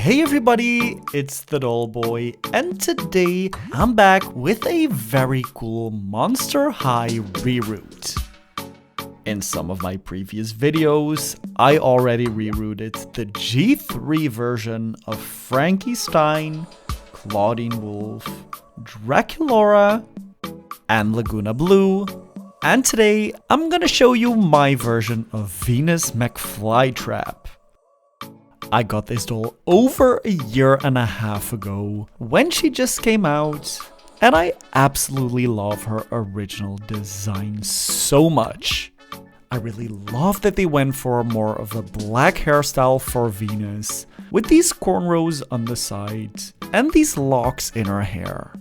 Hey everybody, it's the Doll Boy, and today I'm back with a very cool Monster High reroute. In some of my previous videos, I already rerooted the G3 version of Frankenstein, Claudine Wolf, Draculaura, and Laguna Blue. And today, I'm gonna show you my version of Venus McFlytrap. I got this doll over a year and a half ago when she just came out, and I absolutely love her original design so much. I really love that they went for more of a black hairstyle for Venus, with these cornrows on the side and these locks in her hair.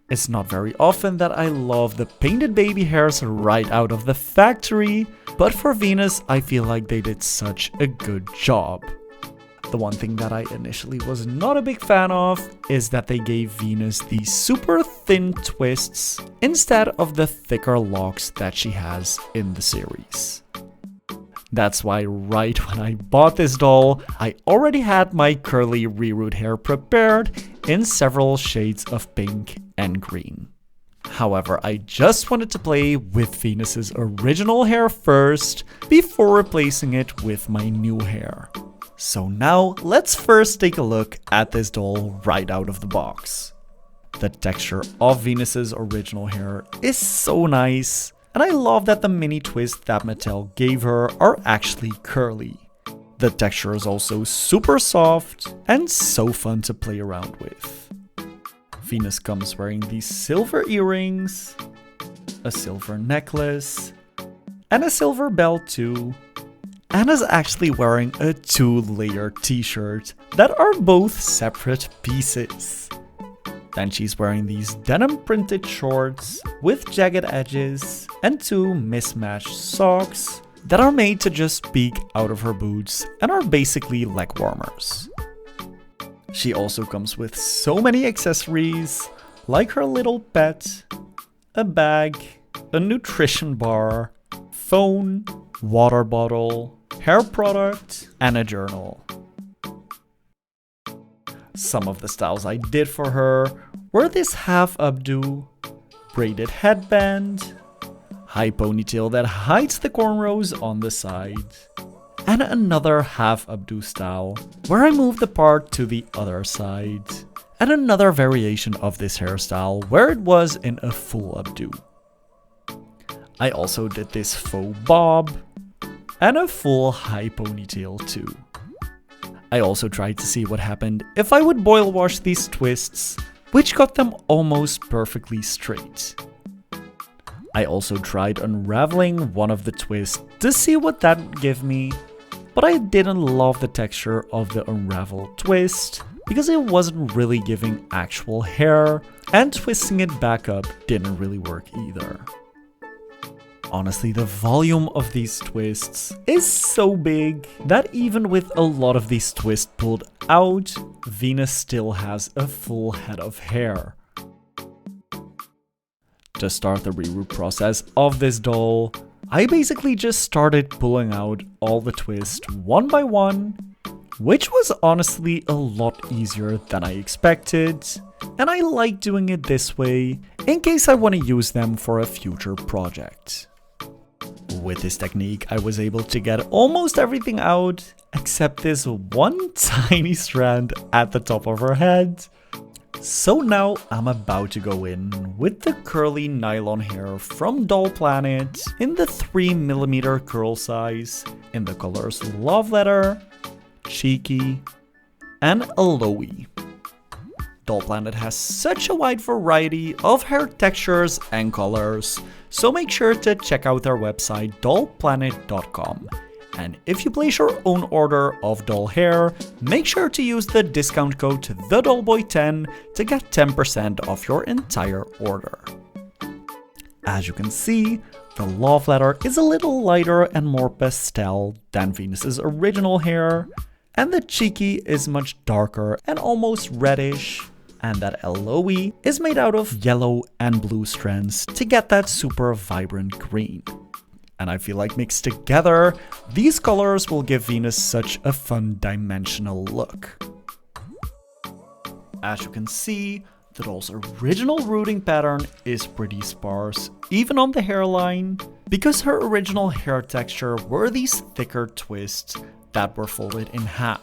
It's not very often that I love the painted baby hairs right out of the factory, but for Venus I feel like they did such a good job. The one thing that I initially was not a big fan of is that they gave Venus these super thin twists instead of the thicker locks that she has in the series. That's why right when I bought this doll, I already had my curly reroot hair prepared in several shades of pink and green. However, I just wanted to play with Venus's original hair first before replacing it with my new hair. So now let's first take a look at this doll right out of the box. The texture of Venus's original hair is so nice, and I love that the mini twists that Mattel gave her are actually curly. The texture is also super soft and so fun to play around with. Venus comes wearing these silver earrings, a silver necklace, and a silver belt too. And is actually wearing a 2-layer t-shirt that are both separate pieces. Then she's wearing these denim printed shorts with jagged edges and 2 mismatched socks that are made to just peek out of her boots and are basically leg warmers. She also comes with so many accessories like her little pet, a bag, a nutrition bar, phone, water bottle, hair product, and a journal. Some of the styles I did for her were this half updo, braided headband, high ponytail that hides the cornrows on the side, and another half updo style where I moved the part to the other side, and another variation of this hairstyle where it was in a full updo. I also did this faux bob, and a full high ponytail too. I also tried to see what happened if I would boil wash these twists, which got them almost perfectly straight. I also tried unraveling one of the twists to see what that would give me, but I didn't love the texture of the unraveled twist because it wasn't really giving actual hair, and twisting it back up didn't really work either. Honestly, the volume of these twists is so big that even with a lot of these twists pulled out, Venus still has a full head of hair. To start the reroot process of this doll, I basically just started pulling out all the twists one by one, which was honestly a lot easier than I expected, and I like doing it this way in case I want to use them for a future project. With this technique, I was able to get almost everything out except this one tiny strand at the top of her head. So now I'm about to go in with the curly nylon hair from Doll Planet in the 3mm curl size in the colors Love Letter, Cheeky, and Aloe. Doll Planet has such a wide variety of hair textures and colors, so make sure to check out their website dollplanet.com. And if you place your own order of doll hair, make sure to use the discount code TheDollBoy10 to get 10% off your entire order. As you can see, the Love Letter is a little lighter and more pastel than Venus's original hair, and the Cheeky is much darker and almost reddish, and that Aloe is made out of yellow and blue strands to get that super vibrant green. And I feel like mixed together, these colors will give Venus such a fun dimensional look. as you can see, the doll's original rooting pattern is pretty sparse, even on the hairline, because her original hair texture were these thicker twists that were folded in half.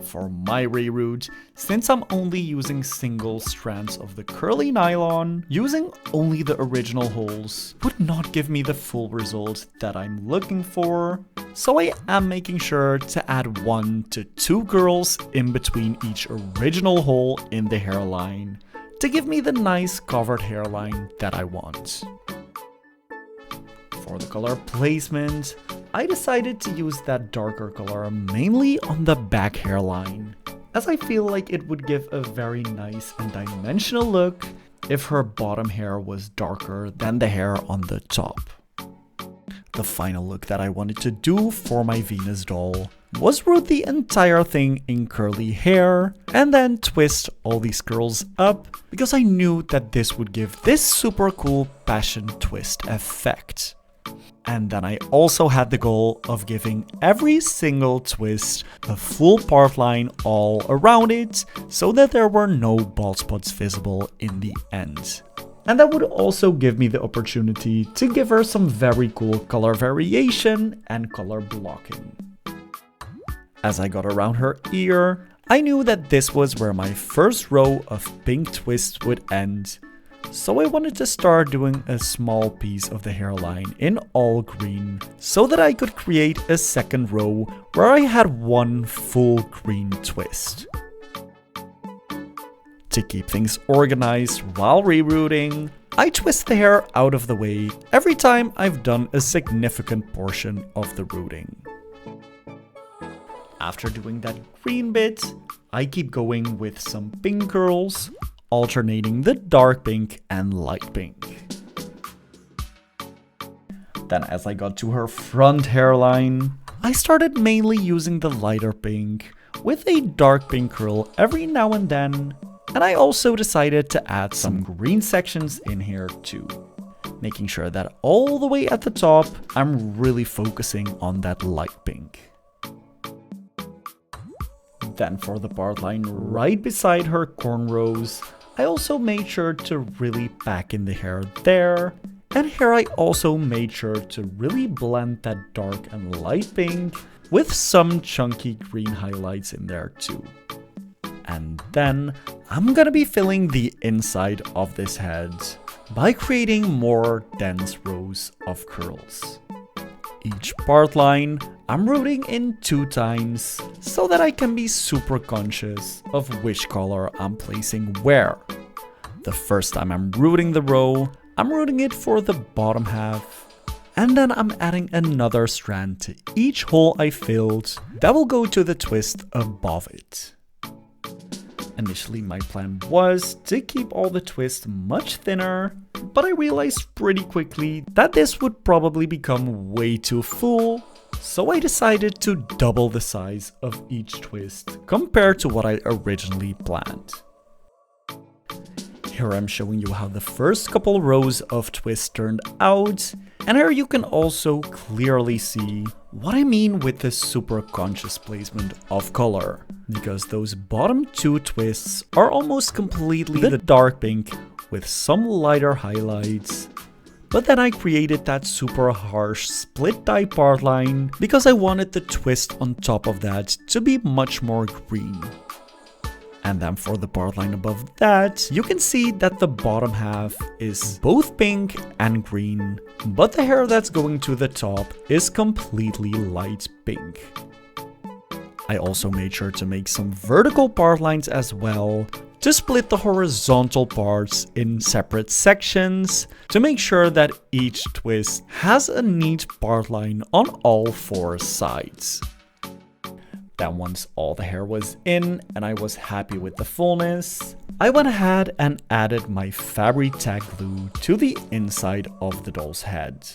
For my reroot, since I'm only using single strands of the curly nylon, using only the original holes would not give me the full result that I'm looking for, so I am making sure to add 1 to 2 curls in between each original hole in the hairline to give me the nice covered hairline that I want. For the color placement, I decided to use that darker color mainly on the back hairline, as I feel like it would give a very nice and dimensional look if her bottom hair was darker than the hair on the top. The final look that I wanted to do for my Venus doll was root the entire thing in curly hair and then twist all these curls up because I knew that this would give this super cool passion twist effect. And then I also had the goal of giving every single twist a full part line all around it so that there were no bald spots visible in the end. And that would also give me the opportunity to give her some very cool color variation and color blocking. As I got around her ear, I knew that this was where my first row of pink twists would end. So I wanted to start doing a small piece of the hairline in all green so that I could create a second row where I had 1 full green twist. To keep things organized while rerooting, I twist the hair out of the way every time I've done a significant portion of the rooting. After doing that green bit, I keep going with some pink curls, alternating the dark pink and light pink. Then as I got to her front hairline, I started mainly using the lighter pink with a dark pink curl every now and then, and I also decided to add some green sections in here too, making sure that all the way at the top I'm really focusing on that light pink. Then for the part line right beside her cornrows, I also made sure to really pack in the hair there, and here I also made sure to really blend that dark and light pink with some chunky green highlights in there too. And then I'm gonna be filling the inside of this head by creating more dense rows of curls. Each part line I'm rooting in 2 times so that I can be super conscious of which color I'm placing where. The first time I'm rooting the row, I'm rooting it for the bottom half, and then I'm adding another strand to each hole I filled that will go to the twist above it. Initially my plan was to keep all the twists much thinner, but I realized pretty quickly that this would probably become way too full, so I decided to double the size of each twist compared to what I originally planned. Here I'm showing you how the first couple rows of twists turned out, and here you can also clearly see what I mean with the super conscious placement of color, because those bottom 2 twists are almost completely the dark pink with some lighter highlights. But then I created that super harsh split dye part line because I wanted the twist on top of that to be much more green. And then for the part line above that, you can see that the bottom half is both pink and green, but the hair that's going to the top is completely light pink. I also made sure to make some vertical part lines as well, to split the horizontal parts in separate sections, to make sure that each twist has a neat part line on all 4 sides. Then once all the hair was in and I was happy with the fullness, I went ahead and added my fabric tag glue to the inside of the doll's head.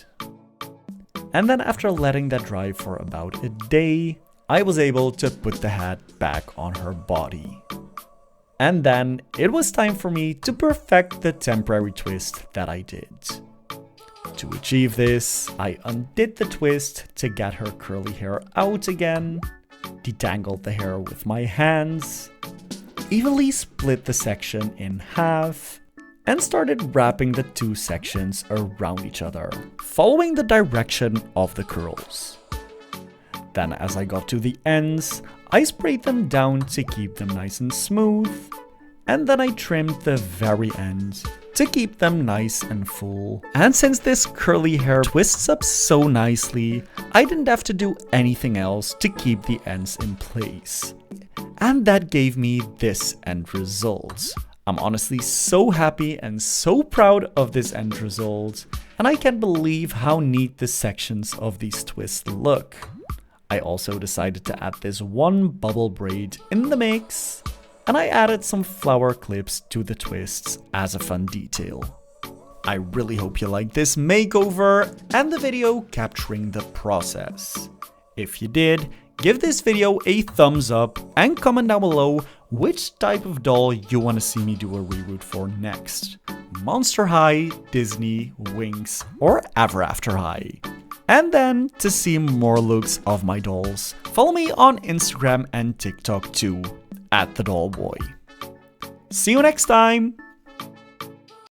And then after letting that dry for about a day, I was able to put the hat back on her body. And then it was time for me to perfect the temporary twist that I did. To achieve this, I undid the twist to get her curly hair out again, detangled the hair with my hands, evenly split the section in half and started wrapping the two sections around each other, following the direction of the curls. Then as I got to the ends, I sprayed them down to keep them nice and smooth, and then I trimmed the very ends to keep them nice and full. And since this curly hair twists up so nicely, I didn't have to do anything else to keep the ends in place. And that gave me this end result. I'm honestly so happy and so proud of this end result, and I can't believe how neat the sections of these twists look. I also decided to add this one bubble braid in the mix, and I added some flower clips to the twists as a fun detail. I really hope you liked this makeover and the video capturing the process. If you did, give this video a thumbs up and comment down below which type of doll you want to see me do a reroot for next. Monster High, Disney, Winx, or Ever After High. And then, to see more looks of my dolls, follow me on Instagram and TikTok too, @thedollboy. See you next time!